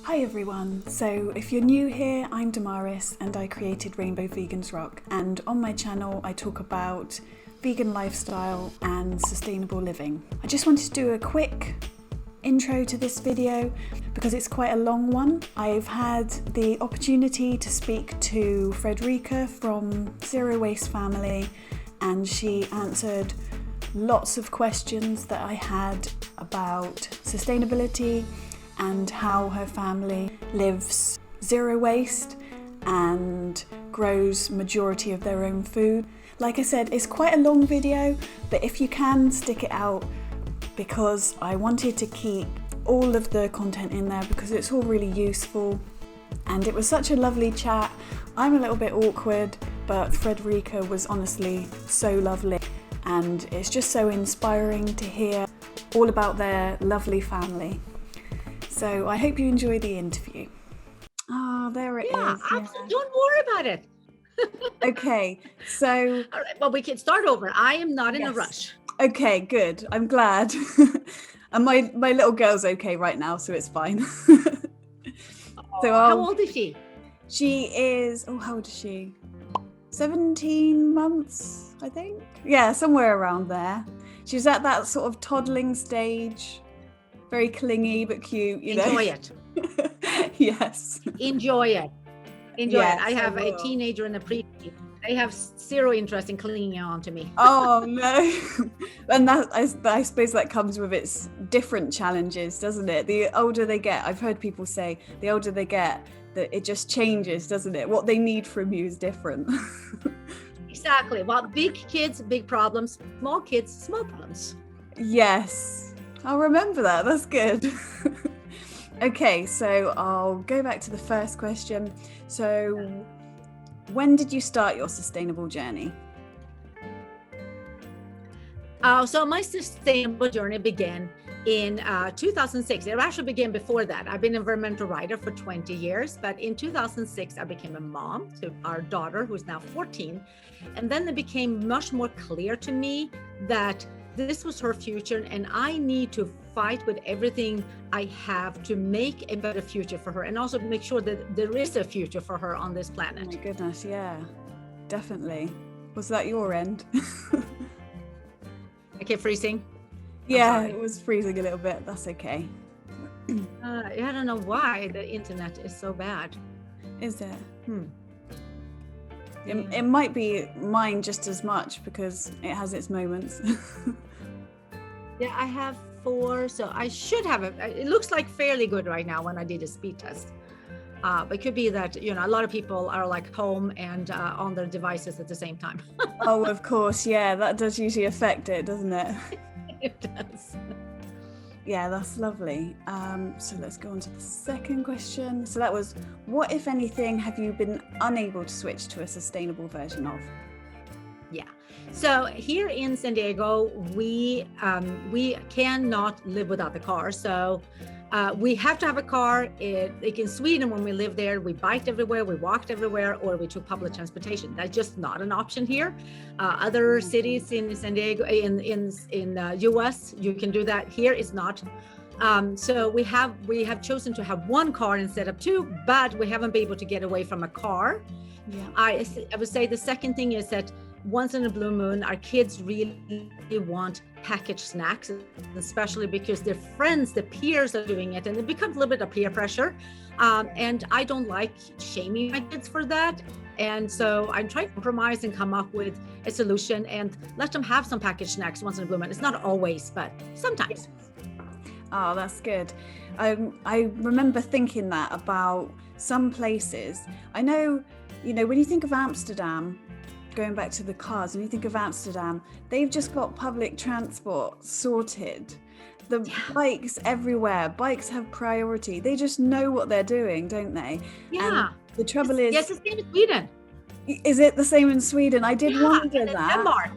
Hi everyone, so if you're new here, I'm Damaris and I created Rainbow Vegans Rock, and on my channel I talk about vegan lifestyle and sustainable living. I just wanted to do a quick intro to this video because it's quite a long one. I've had the opportunity to speak to Fredrika from Zero Waste Family, and she answered lots of questions that I had about sustainability and how her family lives zero waste and grows majority of their own food. Like I said, it's quite a long video, but if you can, stick it out, because I wanted to keep all of the content in there because it's all really useful. And it was such a lovely chat. I'm a little bit awkward, but Fredrika was honestly so lovely, and it's just so inspiring to hear all about their lovely family. So I hope you enjoy the interview. Oh, there it is. Yeah, don't worry about it. Okay, so... All right, well, we can start over. I am not in a rush. Okay, good. I'm glad. And my little girl's okay right now, so it's fine. How old is she? She is... Oh, how old is she? 17 months, I think. Yeah, somewhere around there. She's at that sort of toddling stage. Very clingy but cute, you know. Enjoy it. Yes. Enjoy it. Enjoy Yes, it. I have I a will. teenager and a preteen. They have zero interest in clinging on to me. Oh no. And that I suppose that comes with its different challenges, doesn't it? The older they get, I've heard people say, the older they get, that it just changes, doesn't it? What they need from you is different. Exactly. Well, big kids, big problems. Small kids, small problems. Yes. I'll remember that. That's good. Okay, so I'll go back to the first question. So, when did you start your sustainable journey? So my sustainable journey began in 2006. It actually began before that. I've been an environmental writer for 20 years, but in 2006, I became a mom to our daughter, who's now 14. And then it became much more clear to me that this was her future, and I need to fight with everything I have to make a better future for her, and also make sure that there is a future for her on this planet. Oh my goodness, yeah, definitely. Was that your end? I kept freezing. Yeah, it was freezing a little bit. That's okay. I don't know why the internet is so bad. Is it? It might be mine just as much because it has its moments. Yeah, I have 4, so I should have it. It looks like fairly good right now when I did a speed test. But it could be that, a lot of people are like home and on their devices at the same time. Oh, of course. Yeah, that does usually affect it, doesn't it? It does. Yeah, that's lovely. So let's go on to the second question. So that was, what, if anything, have you been unable to switch to a sustainable version of? Yeah. So here in San Diego, we cannot live without the car. So we have to have a car. Like in Sweden, when we lived there, we biked everywhere, we walked everywhere, or we took public transportation. That's just not an option here. Other cities in San Diego, in US, you can do that. Here it's not. So we have chosen to have one car instead of 2, but we haven't been able to get away from a car. Yeah. I would say the second thing is that once in a blue moon, our kids really want packaged snacks, especially because their friends, the peers are doing it, and it becomes a little bit of peer pressure. And I don't like shaming my kids for that. And so I'm trying to compromise and come up with a solution and let them have some packaged snacks once in a blue moon. It's not always, but sometimes. Oh, that's good. I remember thinking that about some places. I know, when you think of Amsterdam, going back to the cars, when you think of Amsterdam, they've just got public transport sorted. The bikes everywhere. Bikes have priority. They just know what they're doing, don't they? Yeah. And the trouble is... Yes, it's the same in Sweden. Is it the same in Sweden? I did wonder that. Denmark.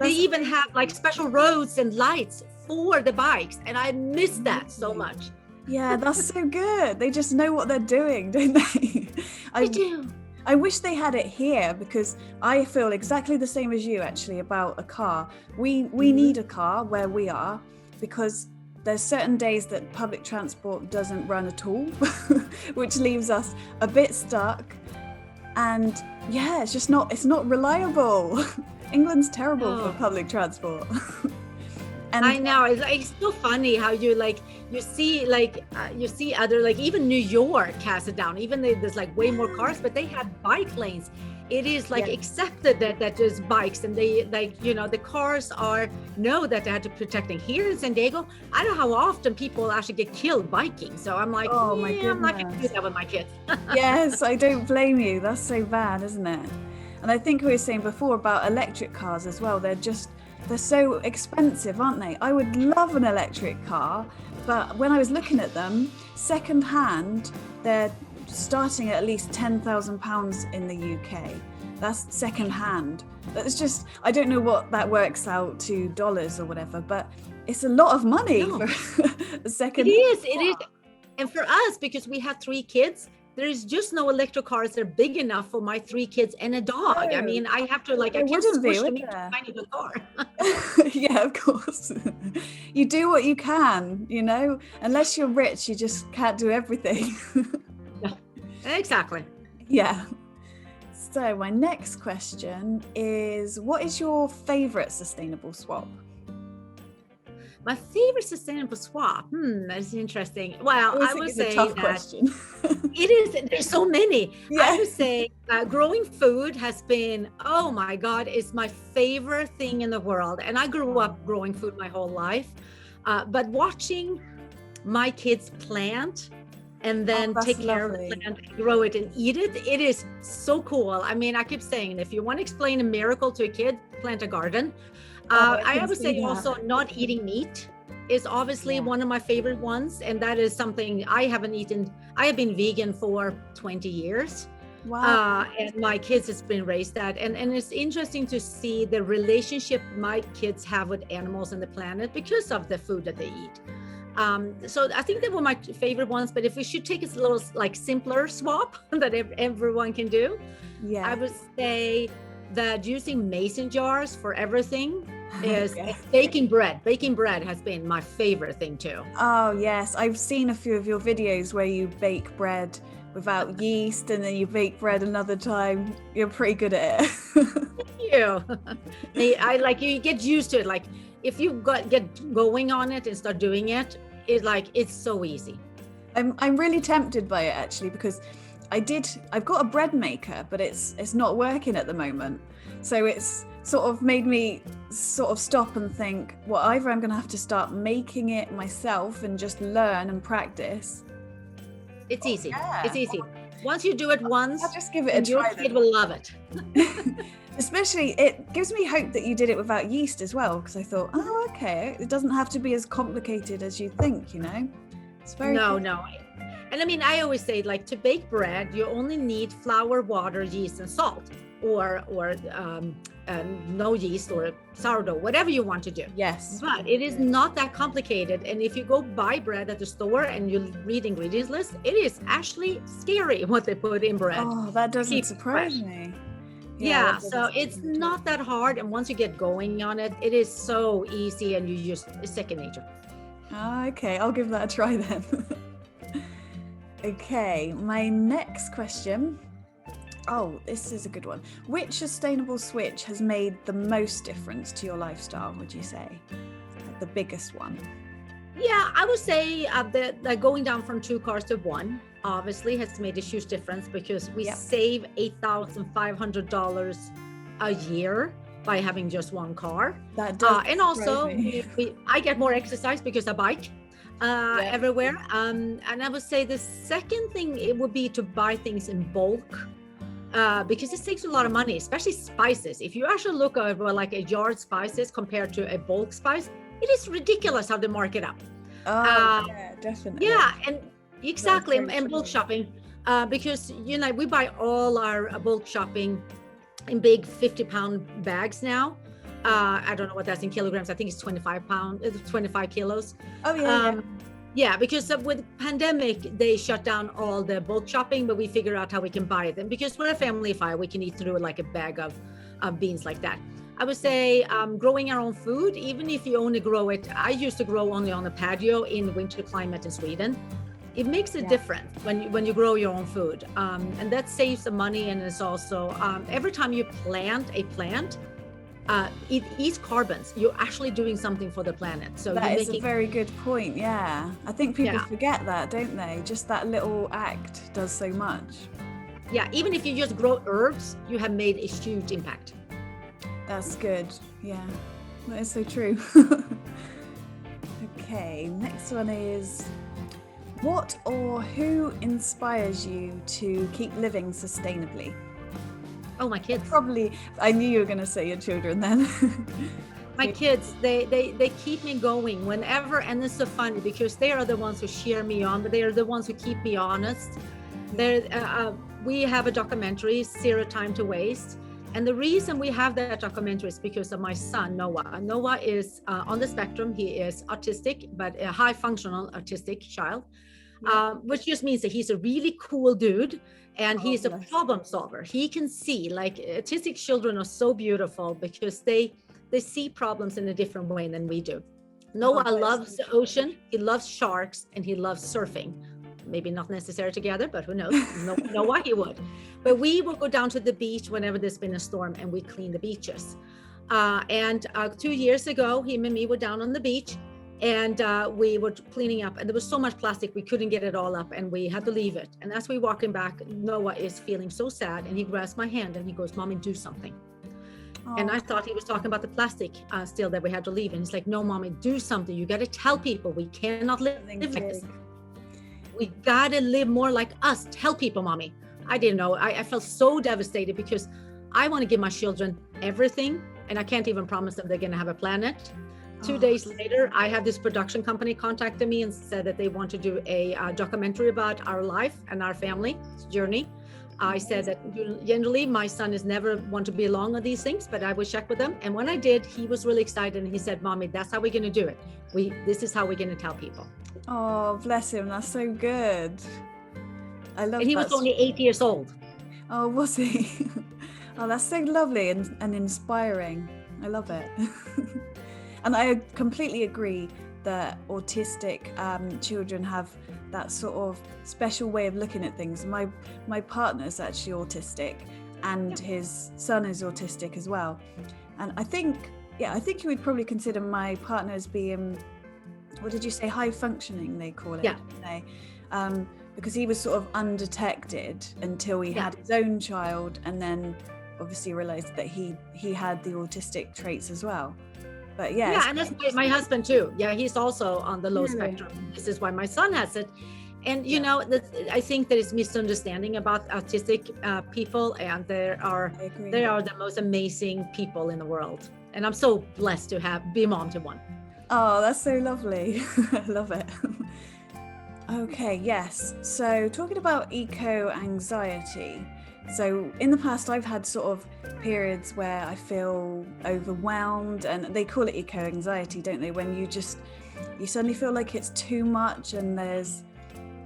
They even have like special roads and lights for the bikes, and I miss that so much. Yeah, that's so good. They just know what they're doing, don't they? They do. I wish they had it here, because I feel exactly the same as you actually about a car. We need a car where we are, because there's certain days that public transport doesn't run at all, which leaves us a bit stuck. And yeah, it's not reliable. England's terrible for public transport. And I know, it's so funny how you see other, like even New York has it down, even though there's like way more cars, but they have bike lanes. It is like accepted that there's bikes, and they the cars know that they have to protect them. Here in San Diego, I don't know how often people actually get killed biking. So I'm like, oh my goodness, I'm not going to do that with my kids. Yes, I don't blame you. That's so bad, isn't it? And I think we were saying before about electric cars as well. They're so expensive, aren't they? I would love an electric car, but when I was looking at them, second hand, they're starting at least £10,000 in the UK. That's second hand. That's just, I don't know what that works out to dollars or whatever, but it's a lot of money for a second. It is. And for us, because we have 3 kids, there is just no electric cars that are big enough for my 3 kids and a dog. I mean, I have to I can't squish them into a tiny little car. Yeah, of course. You do what you can, unless you're rich, you just can't do everything. Exactly. Yeah. So my next question is, what is your favorite sustainable swap? My favorite sustainable swap. That's interesting. Well, I would say a tough question. It is. There's so many. Yeah. I would say growing food has been, oh my God, it's my favorite thing in the world. And I grew up growing food my whole life. But watching my kids plant and then take care of the plant, grow it and eat it, it is so cool. I mean, I keep saying, if you want to explain a miracle to a kid, plant a garden. I would say also not eating meat is obviously one of my favorite ones. And that is something I have been vegan for 20 years. Wow. And my kids has been raised that. And it's interesting to see the relationship my kids have with animals and the planet because of the food that they eat. So I think they were my favorite ones, but if we should take a little simpler swap that everyone can do, I would say that using mason jars for everything is baking bread. Baking bread has been my favorite thing too. Oh yes, I've seen a few of your videos where you bake bread without yeast and then you bake bread another time. You're pretty good at it. Thank you. You get used to it. Like if you get going on it and start doing it, it's so easy. I'm really tempted by it actually, because I've got a bread maker, but it's not working at the moment. So it's sort of made me sort of stop and think, well, either I'm going to have to start making it myself and just learn and practice. It's easy. It's easy. Once you do it once, I'll just give it a try. Your kid will love it. Especially, it gives me hope that you did it without yeast as well, because I thought, oh, okay, it doesn't have to be as complicated as you think, It's very No. And I mean, I always say, to bake bread, you only need flour, water, yeast, and salt, or no yeast or sourdough, whatever you want to do. Yes. But it is not that complicated. And if you go buy bread at the store and you read ingredients list, it is actually scary what they put in bread. Oh, that doesn't surprise me. Yeah, so it's not that hard. And once you get going on it, it is so easy, and it's second nature. Okay, I'll give that a try then. Okay, my next question. Oh, this is a good one. Which sustainable switch has made the most difference to your lifestyle, would you say? The biggest one? Yeah, I would say that going down from 2 cars to 1 obviously has made a huge difference, because we save $8,500 a year by having just 1 car. That does. And also, I get more exercise because I bike everywhere. And I would say the second thing, it would be to buy things in bulk. Because it takes a lot of money, especially spices. If you actually look over a yard spices compared to a bulk spice, it is ridiculous how they mark it up. Yeah, definitely. Yeah, and exactly, and bulk shopping, because we buy all our bulk shopping in big 50-pound bags now. I don't know what that's in kilograms. I think it's 25 kilos. Oh yeah. Yeah, because with pandemic, they shut down all the bulk shopping, but we figure out how we can buy them, because we're a family of 5, we can eat through a bag of beans like that. I would say growing our own food, even if you only grow it. I used to grow only on a patio in winter climate in Sweden. It makes a difference when you grow your own food, and that saves the money. And it's also every time you plant a plant, it eats carbons. You're actually doing something for the planet. So that is a very good point. Yeah, I think people forget that, don't they? Just that little act does so much. Yeah, even if you just grow herbs, you have made a huge impact. That's good. Yeah, that is so true. Okay, next one is, what or who inspires you to keep living sustainably? Oh, my kids. Probably, I knew you were going to say your children then. My kids, they keep me going whenever, and it's so funny because they are the ones who cheer me on, but they are the ones who keep me honest. We have a documentary, Zero Time to Waste. And the reason we have that documentary is because of my son, Noah. Noah is on the spectrum. He is autistic, but a high functional autistic child, which just means that he's a really cool dude and he's a problem solver. He can see, like, autistic children are so beautiful because they see problems in a different way than we do. Noah loves the ocean. He loves sharks and he loves surfing. Maybe not necessary together, but who knows? Noah, he would. But we will go down to the beach whenever there's been a storm and we clean the beaches. And 2 years ago, him and me were down on the beach and we were cleaning up, and there was so much plastic we couldn't get it all up and we had to leave it. And as we walking back, Noah is feeling so sad and he grabs my hand and he goes, "Mommy, do something." And I thought he was talking about the plastic still that we had to leave. And he's like, "No, Mommy, do something. You got to tell people we cannot live like this. We gotta live more like us. Tell people, Mommy." I didn't know. I felt so devastated because I want to give my children everything and I can't even promise them they're gonna have a planet. 2 days later, I had this production company contacted me and said that they want to do a documentary about our life and our family journey. I said that generally my son is never want to be along on these things, but I would check with them. And when I did, he was really excited and he said, "Mommy, that's how we're going to do it. This is how we're going to tell people." Oh, bless him. That's so good. I love that. And he was only 8 years old. Oh, was he? Oh, that's so lovely and inspiring. I love it. And I completely agree that autistic children have that sort of special way of looking at things. My partner's actually autistic and his son is autistic as well. And I think you would probably consider my partner as being, what did you say, high functioning, they call it, don't they? Because he was sort of undetected until he had his own child, and then obviously realized that he had the autistic traits as well. But and that's my husband too. Yeah, he's also on the low spectrum. This is why my son has it. And you know, I think there is misunderstanding about autistic people, and they are the most amazing people in the world. And I'm so blessed to be mom to one. Oh, that's so lovely. I love it. Okay, yes. So talking about eco-anxiety. So in the past, I've had sort of periods where I feel overwhelmed, and they call it eco-anxiety, don't they? When you suddenly feel like it's too much and there's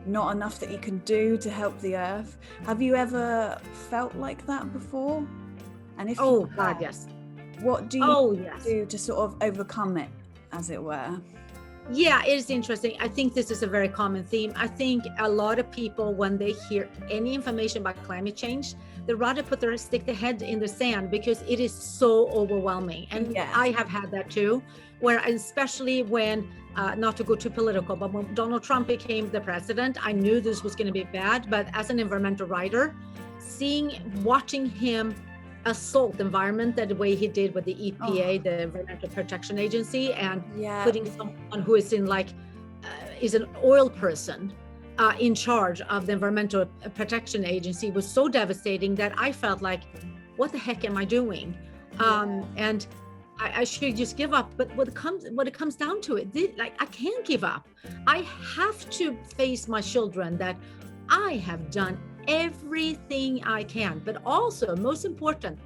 not enough that you can do to help the earth. Have you ever felt like that before? And if yes. What do you do to sort of overcome it, as it were? Yeah, it is interesting. I think this is a very common theme. I think a lot of people, when they hear any information about climate change, they rather stick their head in the sand because it is so overwhelming. And I have had that too, where especially when, not to go too political, but when Donald Trump became the president, I knew this was going to be bad. But as an environmental writer, watching him assault the environment the way he did with the EPA, the Environmental Protection Agency, and putting someone who is is an oil person in charge of the Environmental Protection Agency was so devastating that I felt like, what the heck am I doing? And I should just give up. But what it comes down to I can't give up. I have to face my children that I have done everything I can, but also most important,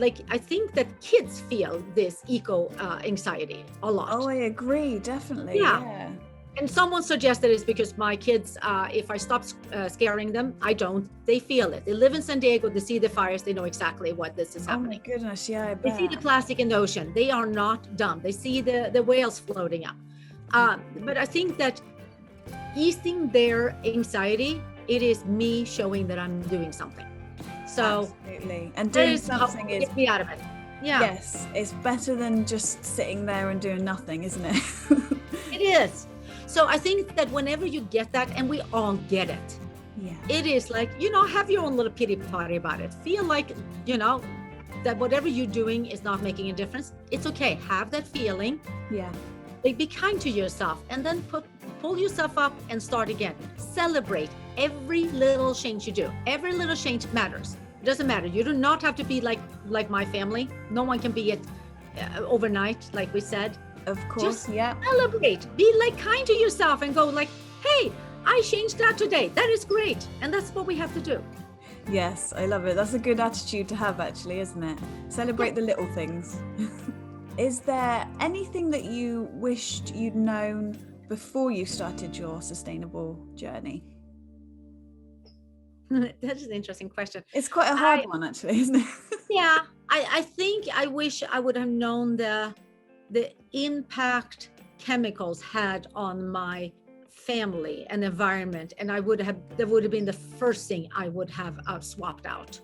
I think that kids feel this eco anxiety a lot. Oh, I agree, definitely. Yeah. And someone suggested it's because my kids, if I stop scaring them, I don't. They feel it. They live in San Diego. They see the fires. They know exactly what this is happening. Oh my goodness, yeah, I bet. They see the plastic in the ocean. They are not dumb. They see the whales floating up. But I think that easing their anxiety, it is me showing that I'm doing something. So absolutely. And doing something is get me out of it. Yeah. Yes, it's better than just sitting there and doing nothing, isn't it? It is. So I think that whenever you get that, and we all get it, it is like, have your own little pity party about it. Feel like, that whatever you're doing is not making a difference. It's okay. Have that feeling. Yeah. Be kind to yourself, and then pull yourself up and start again. Celebrate every little change you do. Every little change matters. It doesn't matter. You do not have to be like my family. No one can be it overnight, like we said. Of course, just celebrate. Be kind to yourself and go like, hey, I changed that today. That is great. And that's what we have to do. Yes, I love it. That's a good attitude to have, actually, isn't it? Celebrate the little things. Is there anything that you wished you'd known before you started your sustainable journey? That is an interesting question. It's quite a hard one, actually, isn't it? Yeah, I think I wish I would have known the impact chemicals had on my family and environment, and that would have been the first thing I would have swapped out.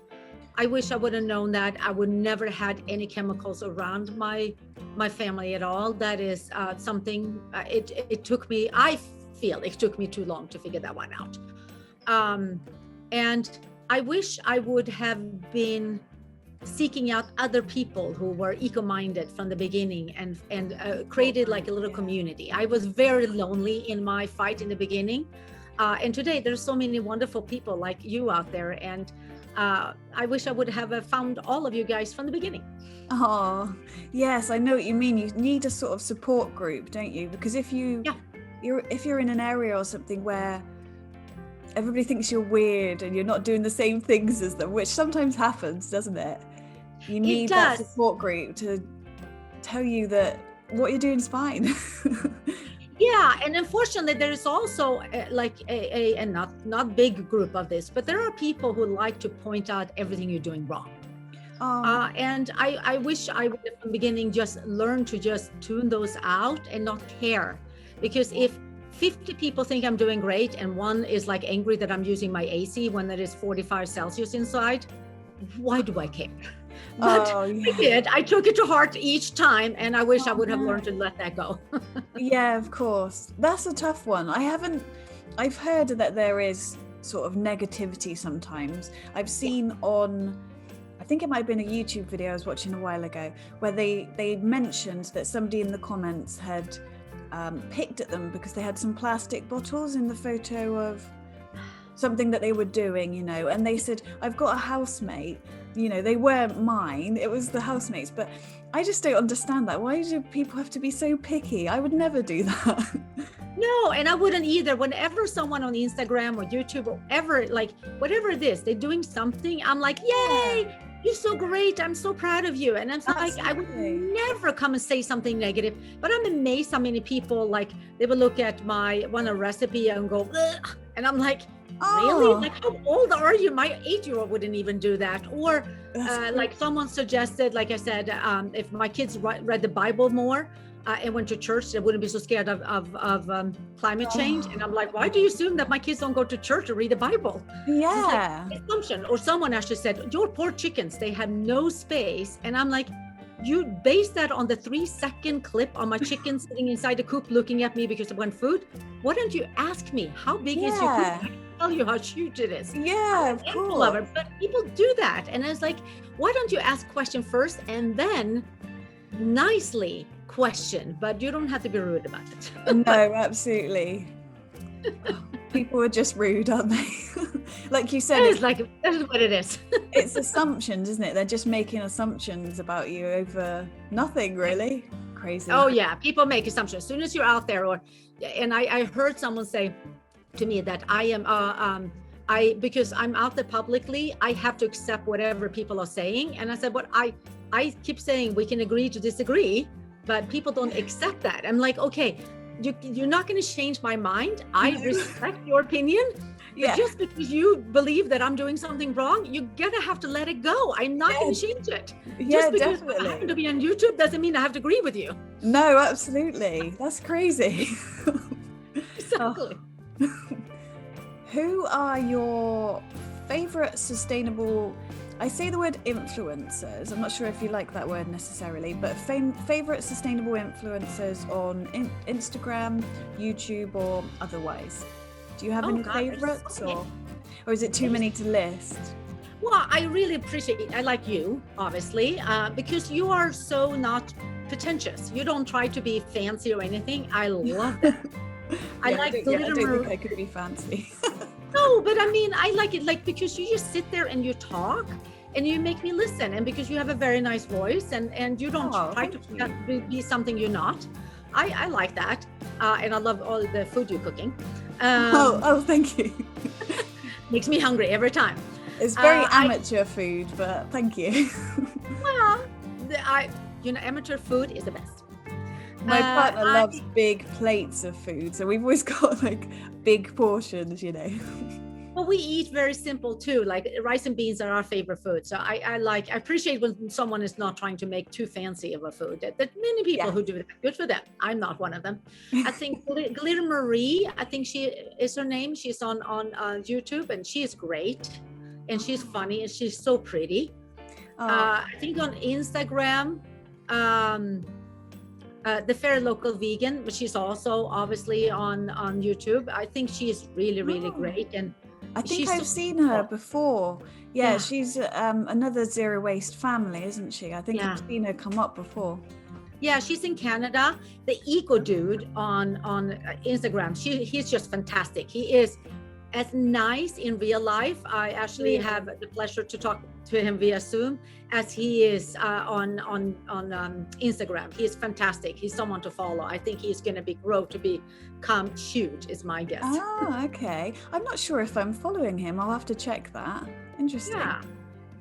I wish I would have known that. I would never had any chemicals around my family at all. That is something it took me. I feel it took me too long to figure that one out. And I wish I would have been seeking out other people who were eco-minded from the beginning and created like a little community. I was very lonely in my fight in the beginning. And today there's so many wonderful people like you out there. And I wish I would have found all of you guys from the beginning. Oh, yes, I know what you mean. You need a sort of support group, don't you? Because if you're in an area or something where everybody thinks you're weird and you're not doing the same things as them, which sometimes happens, doesn't it? You need that support group to tell you that what you're doing is fine. Yeah, and unfortunately, there is also a not big group of this, but there are people who like to point out everything you're doing wrong. And I wish I would have from the beginning just learned to just tune those out and not care, because if 50 people think I'm doing great and one is like angry that I'm using my AC when it is 45 Celsius inside, why do I care? But I did. I took it to heart each time, and I wish I would have learned to let that go. Yeah, of course. That's a tough one. I've heard that there is sort of negativity sometimes. I've seen I think it might have been a YouTube video I was watching a while ago, where they mentioned that somebody in the comments had picked at them because they had some plastic bottles in the photo of something that they were doing, and they said, I've got a housemate, they weren't mine, it was the housemates. But I just don't understand that. Why do people have to be so picky? I would never do that. No, and I wouldn't either. Whenever someone on Instagram or YouTube or ever, like whatever it is, they're doing something, I'm like, yay, you're so great. I'm so proud of you. And I'm like, I would never come and say something negative, but I'm amazed how many people, like, they will look at one recipe and go, ugh. And I'm like, really? Like, how old are you? My 8-year-old wouldn't even do that. Or like someone suggested, like I said, if my kids read the Bible more and went to church, they wouldn't be so scared of climate change. And I'm like, why do you assume that my kids don't go to church or read the Bible? Yeah. Like, assumption. Or someone actually said, your poor chickens, they have no space. And I'm like, you base that on the 3-second clip on my chicken sitting inside the coop looking at me because I want food? Why don't you ask me, how big is your coop? I can tell you how huge it is. Yeah, of course. But people do that. And it's like, why don't you ask question first and then nicely question, but you don't have to be rude about it. No, absolutely. People are just rude, aren't they? Like you said, it's like, that is what it is. It's assumptions, isn't it? They're just making assumptions about you over nothing, really. Crazy. Oh yeah, people make assumptions as soon as you're out there. And I heard someone say to me that I am because I'm out there publicly, I have to accept whatever people are saying. And I said, but I keep saying we can agree to disagree, but people don't accept that. I'm like, okay, you're not going to change my mind. I respect your opinion. Yeah. But just because you believe that I'm doing something wrong, you're gonna have to let it go. I'm not going to change it. Yeah, Just because definitely. I happen to be on YouTube doesn't mean I have to agree with you. No, absolutely. That's crazy. Exactly. Who are your favorite sustainable, I say the word influencers, I'm not sure if you like that word necessarily, but favorite sustainable influencers on Instagram, YouTube, or otherwise? Do you have any favorites, so or is it too many to list? Well, I really appreciate, I like you, obviously, because you are so not pretentious. You don't try to be fancy or anything. I love that. I like glitter. I don't think I could be fancy. No, but I mean, I like it like because you just sit there and you talk and you make me listen, and because you have a very nice voice and you don't try to be something you're not. I like that. And I love all the food you're cooking. Thank you. Makes me hungry every time. It's very amateur food, but thank you. Well, amateur food is the best. My partner loves big plates of food, so we've always got like big portions, you know. Well, we eat very simple too. Like rice and beans are our favorite food. So I appreciate when someone is not trying to make too fancy of a food. That many people who do that, good for them. I'm not one of them. I think Glitter Marie, I think she is her name. She's on YouTube, and she is great, and she's funny, and she's so pretty. I think on Instagram, the Fair Local Vegan, but she's also obviously on YouTube. I think she is really, really great. And I think I've seen her before. Yeah, she's another zero waste family, isn't she? I think I've seen her come up before. Yeah, she's in Canada. The Eco Dude on Instagram, he's just fantastic. He is as nice in real life. I actually have the pleasure to talk to him via Zoom as he is on Instagram. He is fantastic. He's someone to follow. I think he's going to grow to become huge, is my guess. Oh, okay. I'm not sure if I'm following him. I'll have to check that. Interesting.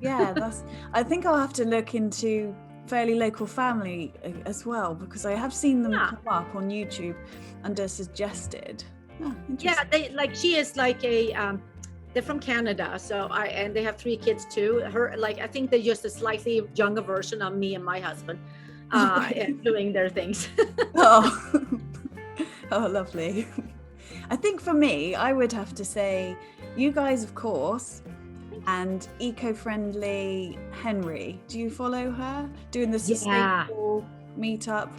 Yeah, I think I'll have to look into Fairly Local Family as well, because I have seen them come up on YouTube under suggested. She is like they're from Canada, and they have 3 kids too. I think they're just a slightly younger version of me and my husband doing their things. Lovely. I think for me, I would have to say you guys, of course, and eco-friendly Henry. Do you follow her doing the sustainable meetup?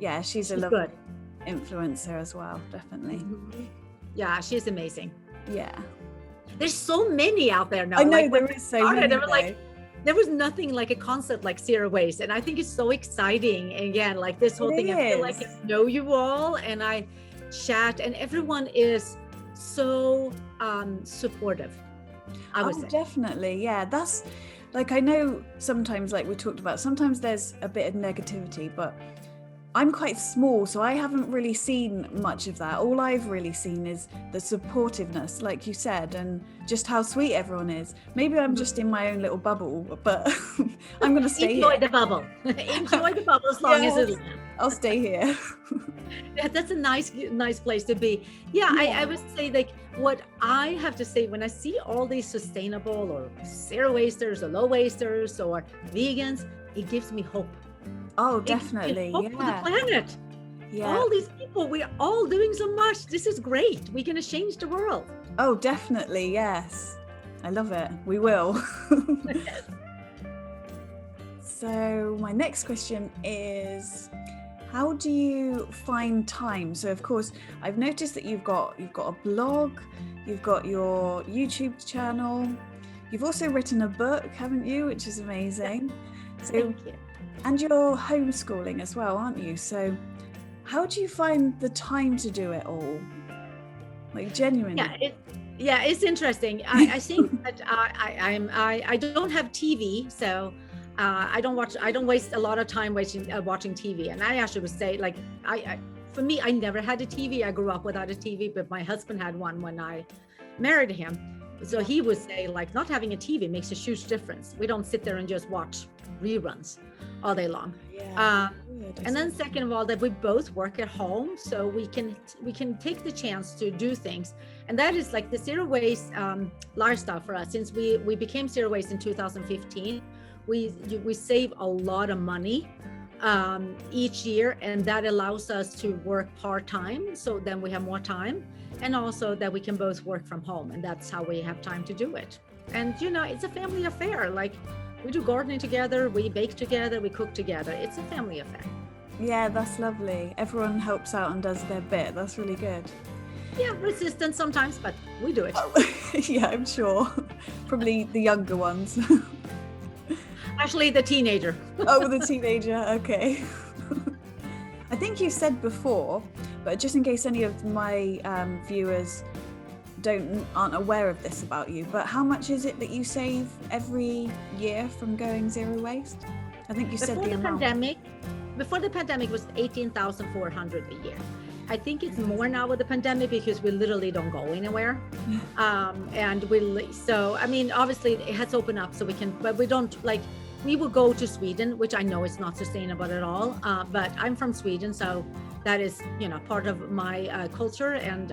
Yeah, she's a lovely influencer as well, definitely. Yeah, she's amazing. Yeah, there's so many out there now. I know there is so many. There was nothing like a concept like zero waste, and I think it's so exciting. And again, like this whole thing, I feel like I know you all, and I chat, and everyone is so supportive. I would say. Definitely, yeah. That's like, I know sometimes, like we talked about, sometimes there's a bit of negativity, but I'm quite small, so I haven't really seen much of that. All I've really seen is the supportiveness, like you said, and just how sweet everyone is. Maybe I'm just in my own little bubble, but I'm going to stay Enjoy here. the bubble. Enjoy the bubble as long as it's... I'll stay here. That's a nice place to be. I would say, like, what I have to say when I see all these sustainable or zero wasters or low wasters or vegans, it gives me hope. Oh, definitely. Hope for the planet. Yeah. All these people, we're all doing so much. This is great. We're going to change the world. Oh, definitely. Yes. I love it. We will. So my next question is, how do you find time? So of course, I've noticed that you've got a blog, you've got your YouTube channel, you've also written a book, haven't you? Which is amazing. So, thank you. And you're homeschooling as well, aren't you? So how do you find the time to do it all? Like, genuinely? It's interesting. I think that I don't have TV, so I don't waste a lot of time watching TV. And I actually would say, like, for me, I never had a TV. I grew up without a TV, but my husband had one when I married him. So he would say, like, not having a TV makes a huge difference. We don't sit there and just watch reruns all day long. Yeah. And then second of all, that we both work at home, so we can take the chance to do things. And that is like the zero waste lifestyle for us. Since we became zero waste in 2015, we save a lot of money each year, and that allows us to work part-time, so then we have more time, and also that we can both work from home, and that's how we have time to do it. And it's a family affair. Like, we do gardening together, we bake together, we cook together. It's a family affair. Yeah, that's lovely. Everyone helps out and does their bit. That's really good. Yeah, resistant sometimes, but we do it. Yeah, I'm sure. Probably the younger ones. Actually, the teenager. Oh, the teenager. Okay. I think you said before, but just in case any of my viewers aren't aware of this about you, but how much is it that you save every year from going zero waste? I think you said the amount. Before the pandemic was 18,400 a year. I think it's more now with the pandemic because we literally don't go anywhere. So I mean, obviously it has opened up so we can, but we don't, like, we will go to Sweden, which I know is not sustainable at all. But I'm from Sweden, so that is, part of my culture, and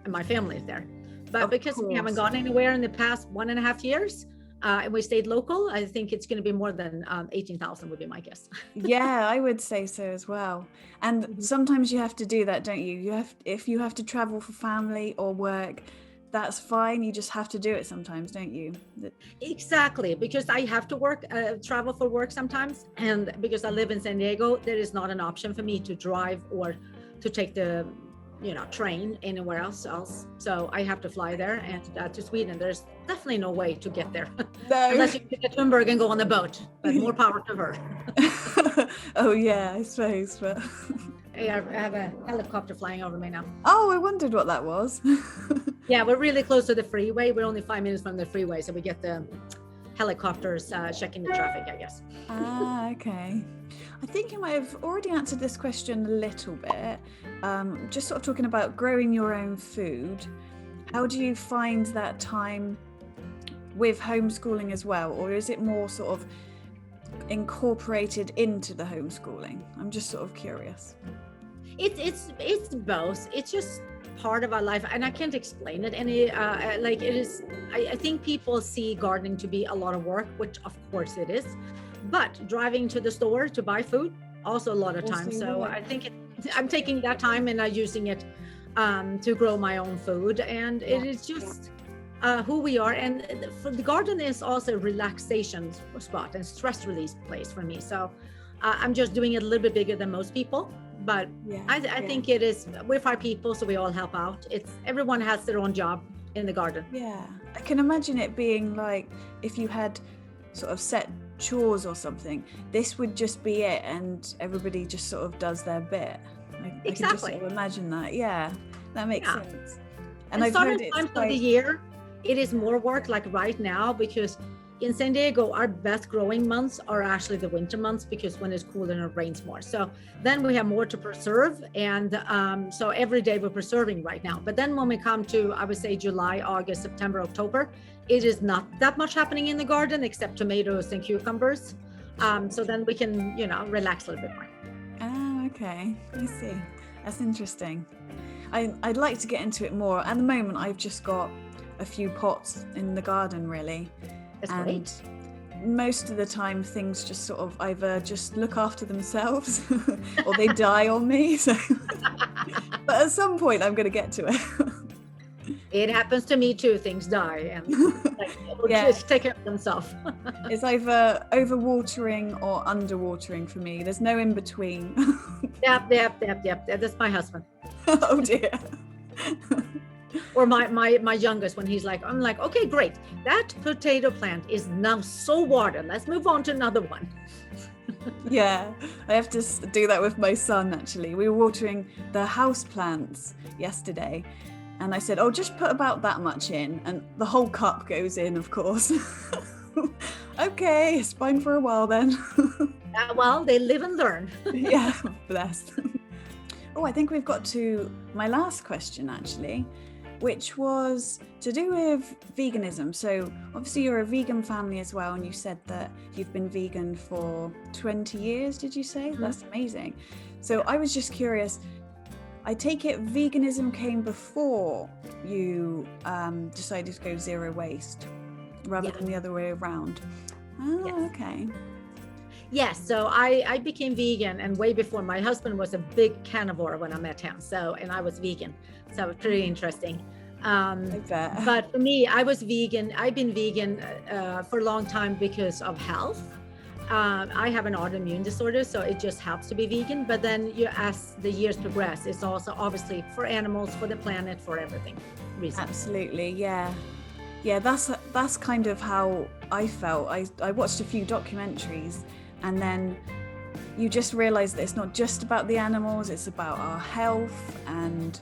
my family is there. But because we haven't gone anywhere in the past 1.5 years, and we stayed local, I think it's going to be more than 18,000 would be my guess. Yeah, I would say so as well. And sometimes you have to do that, don't you? If you have to travel for family or work, that's fine. You just have to do it sometimes, don't you? Exactly, because I have to travel for work sometimes, and because I live in San Diego, there is not an option for me to drive or to take the train anywhere else. So I have to fly there, and to Sweden, there's definitely no way to get there. No. Unless you get to Thunberg and go on the boat, but more power to her. Oh yeah, I suppose, but I have a helicopter flying over me now. Oh, I wondered what that was. Yeah, we're really close to the freeway. We're only 5 minutes from the freeway, so we get the helicopters checking the traffic, I guess. Okay. I think you might have already answered this question a little bit. Just sort of talking about growing your own food. How do you find that time with homeschooling as well, or is it more sort of incorporated into the homeschooling? I'm just sort of curious. It's both. It's just part of our life, and I can't explain it any like it is. I think people see gardening to be a lot of work, which of course it is, but driving to the store to buy food also a lot of time. So I think I'm taking that time and using it to grow my own food, and it is just who we are. And the garden is also a relaxation spot and stress release place for me. So I'm just doing it a little bit bigger than most people. But I think it is, we're 5 people, so we all help out. Everyone has their own job in the garden. Yeah, I can imagine it being like if you had sort of set chores or something, this would just be it, and everybody just sort of does their bit. I can just sort of imagine that. Yeah, that makes sense. And I've heard it's times of the year, it is more work, like right now, because in San Diego, our best growing months are actually the winter months, because when it's cooler and it rains more. So then we have more to preserve. And so every day we're preserving right now. But then when we come to, I would say, July, August, September, October, it is not that much happening in the garden except tomatoes and cucumbers. So then we can, relax a little bit more. Oh, okay. I see. That's interesting. I'd like to get into it more. At the moment, I've just got a few pots in the garden, really. That's great. Most of the time things just sort of either just look after themselves or they die on me. So. But at some point I'm going to get to it. It happens to me too. Things die and just take care of themselves. It's either overwatering or underwatering for me. There's no in between. Yep. That's my husband. Oh dear. Or my youngest, when I'm like, okay, great. That potato plant is now so watered. Let's move on to another one. Yeah, I have to do that with my son, actually. We were watering the house plants yesterday, and I said, oh, just put about that much in, and the whole cup goes in, of course. Okay, it's fine for a while then. Well, they live and learn. Yeah, bless. Oh, I think we've got to my last question, actually. which was to do with veganism. So obviously you're a vegan family as well, and you said that you've been vegan for 20 years, did you say? Mm-hmm. That's amazing. So I was just curious, I take it veganism came before you decided to go zero waste rather than the other way around. Oh, Yes. okay. Yes, so I became vegan, and way before. My husband was a big carnivore when I met him, and I was vegan, so it was pretty interesting. I bet. But for me, I was vegan. I've been vegan for a long time because of health. I have an autoimmune disorder, so it just helps to be vegan. But then, as the years progress, it's also obviously for animals, for the planet, for everything. Reason. Absolutely, yeah. Yeah, that's kind of how I felt. I watched a few documentaries, and then you just realize that it's not just about the animals, it's about our health and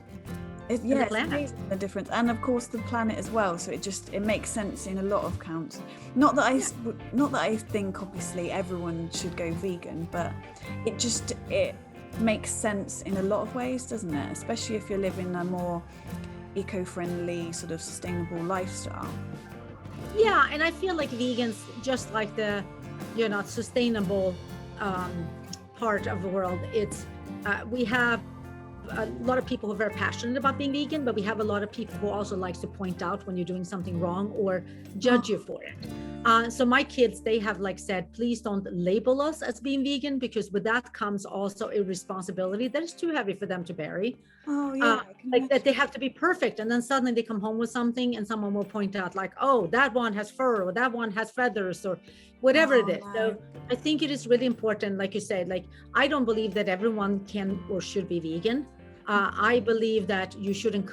it's amazing, the difference, and of course the planet as well. So it makes sense in a lot of counts. Not that I think obviously everyone should go vegan, but it makes sense in a lot of ways, doesn't it? Especially if you're living a more eco-friendly, sort of sustainable lifestyle. Yeah, and I feel like vegans, just like the sustainable part of the world, it's we have a lot of people who are very passionate about being vegan, but we have a lot of people who also likes to point out when you're doing something wrong or judge you for it. So my kids, they have said, please don't label us as being vegan, because with that comes also a responsibility that is too heavy for them to bear. Oh yeah, that they have to be perfect, and then suddenly they come home with something and someone will point out oh, that one has fur, or that one has feathers, or whatever it is. So I think it is really important, like you said, I don't believe that everyone can or should be vegan. I believe that you shouldn't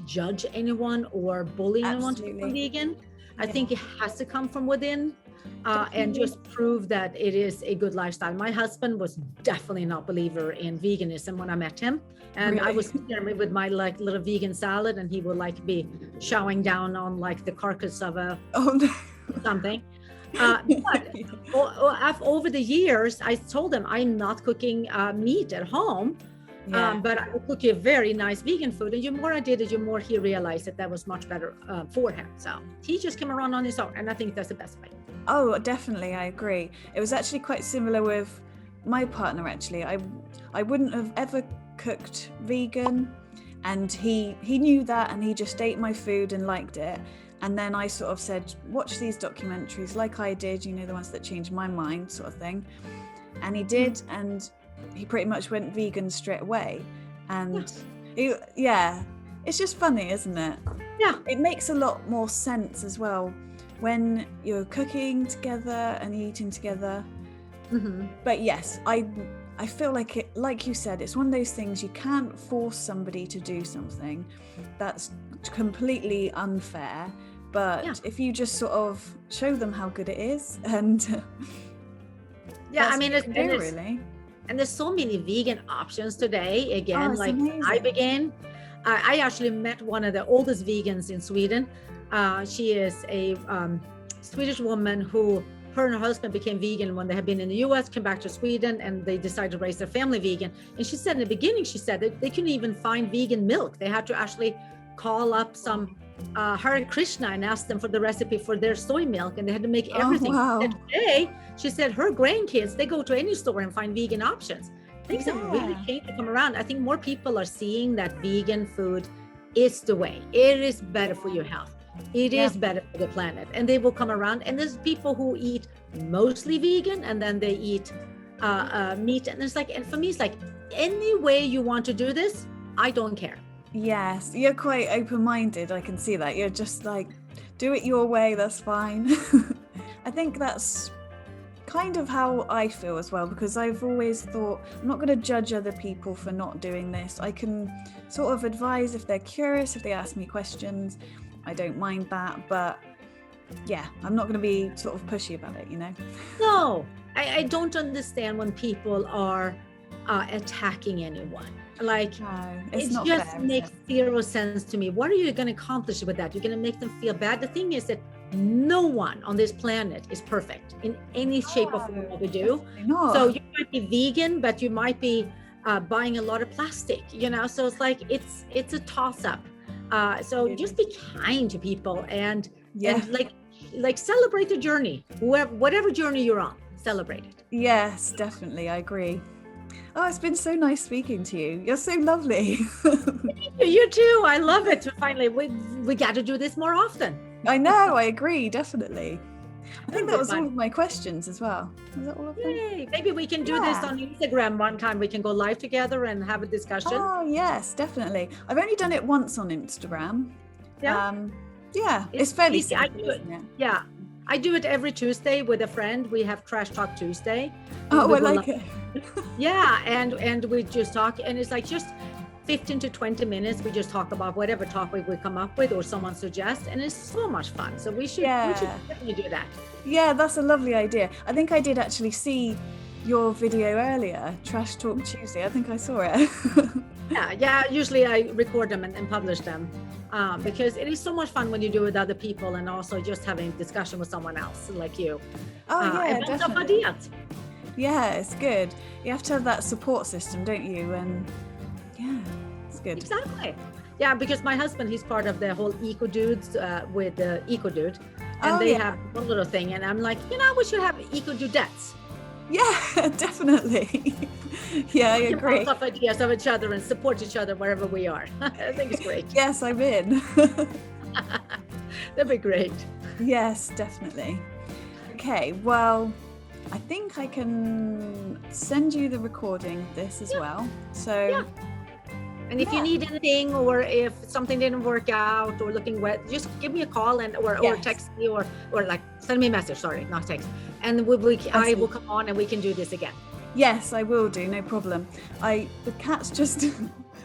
judge anyone or bully anyone to become vegan. I think it has to come from within, and just prove that it is a good lifestyle. My husband was definitely not a believer in veganism when I met him, and I was there with my little vegan salad, and he would be chowing down on the carcass of a something. But over the years, I told him I'm not cooking meat at home. But I would cook you a very nice vegan food, and the more I did it, the more he realized that was much better for him. So he just came around on his own, and I think that's the best way. Oh, definitely, I agree. It was actually quite similar with my partner. Actually, I wouldn't have ever cooked vegan, and he knew that, and he just ate my food and liked it. And then I sort of said, watch these documentaries like I did, the ones that changed my mind, sort of thing. And he did, and he pretty much went vegan straight away. And it's just funny, isn't it? Yeah. It makes a lot more sense as well when you're cooking together and eating together. Mm-hmm. But yes, I feel like it, like you said, it's one of those things you can't force somebody to do something that's completely unfair. But if you just sort of show them how good it is, and really. And there's so many vegan options today. Again, amazing. I began, I actually met one of the oldest vegans in Sweden. She is a Swedish woman who, her and her husband became vegan when they had been in the US, came back to Sweden, and they decided to raise their family vegan. And she said in the beginning, that they couldn't even find vegan milk. They had to actually call up some Hare Krishna and ask them for the recipe for their soy milk, and they had to make everything. Wow. And today, she said her grandkids, they go to any store and find vegan options. Things have really changed to come around. I think more people are seeing that vegan food is the way. It is better for your health. It is better for the planet, and they will come around. And there's people who eat mostly vegan, and then they eat meat. And it's and for me, it's any way you want to do this, I don't care. Yes, you're quite open-minded. I can see that. You're just do it your way, that's fine. I think that's kind of how I feel as well, because I've always thought I'm not going to judge other people for not doing this. I can sort of advise if they're curious, if they ask me questions. I don't mind that, but I'm not going to be sort of pushy about it, No, I don't understand when people are attacking anyone. It just makes zero sense to me. What are you going to accomplish with that? You're going to make them feel bad. The thing is that no one on this planet is perfect in any shape or form that we do. So you might be vegan, but you might be buying a lot of plastic, so it's it's a toss-up. So just be kind to people and Yeah. and like celebrate the journey, whatever journey you're on, celebrate it. Yes, definitely. I agree. Oh, it's been so nice speaking to you. You're so lovely. You too. I love it. Finally, we got to do this more often. I know, I agree, definitely. I think that was fun. all of my questions as well. Was that all of them? Yay. Maybe we can do this on Instagram one time. We can go live together and have a discussion. Oh, yes, definitely. I've only done it once on Instagram. Yeah. Yeah, it's fairly easy. simple, isn't it? Yeah. I do it every Tuesday with a friend. We have Trash Talk Tuesday. Oh, We I go like live. it. Yeah, and we just talk, and it's like just 15 to 20 minutes. We just talk about whatever topic we come up with or someone suggests, and it's so much fun. So we should definitely do that. Yeah, that's a lovely idea. I think I did actually see your video earlier, Trash Talk Tuesday. I think I saw it. Yeah. Usually I record them and publish them because it is so much fun when you do it with other people and also just having discussion with someone else like you. Oh, yeah, and bounce off definitely. ideas. Yeah, it's good. You have to have that support system, don't you? And yeah, it's good. Exactly. Yeah, because my husband, he's part of the whole Eco Dudes with the Eco Dude, and they have one little thing, and I'm like, we should have Eco Dudettes. Yeah, definitely. Yeah, I agree. Bounce off ideas of each other and support each other wherever we are. I think it's great. Yes, I'm in. That'd be great. Yes, definitely. Okay, well, I think I can send you the recording of this as well. So, And if you need anything, or if something didn't work out or looking wet, just give me a call or text me or like send me a message. Sorry, not text. And I will come on and we can do this again. Yes, I will do, no problem. The cat's just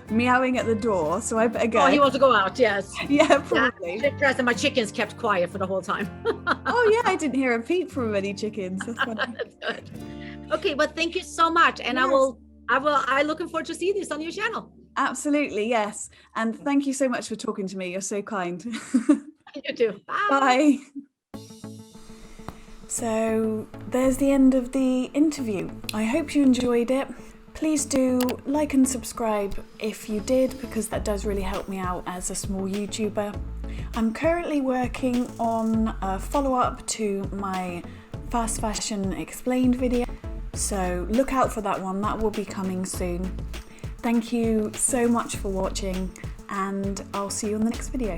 meowing at the door, so I better go. Oh, he wants to go out, yes. Yeah, probably. Yeah, and my chickens kept quiet for the whole time. Oh yeah, I didn't hear a peep from any chickens. That's funny. That's good. Okay, but thank you so much. And Yes. I'm looking forward to see this on your channel. Absolutely, yes. And thank you so much for talking to me. You're so kind. You too. Bye. Bye. So there's the end of the interview. I hope you enjoyed it. Please do like and subscribe if you did, because that does really help me out as a small YouTuber. I'm currently working on a follow-up to my fast fashion explained video, so look out for that one. That will be coming soon. Thank you so much for watching, and I'll see you on the next video.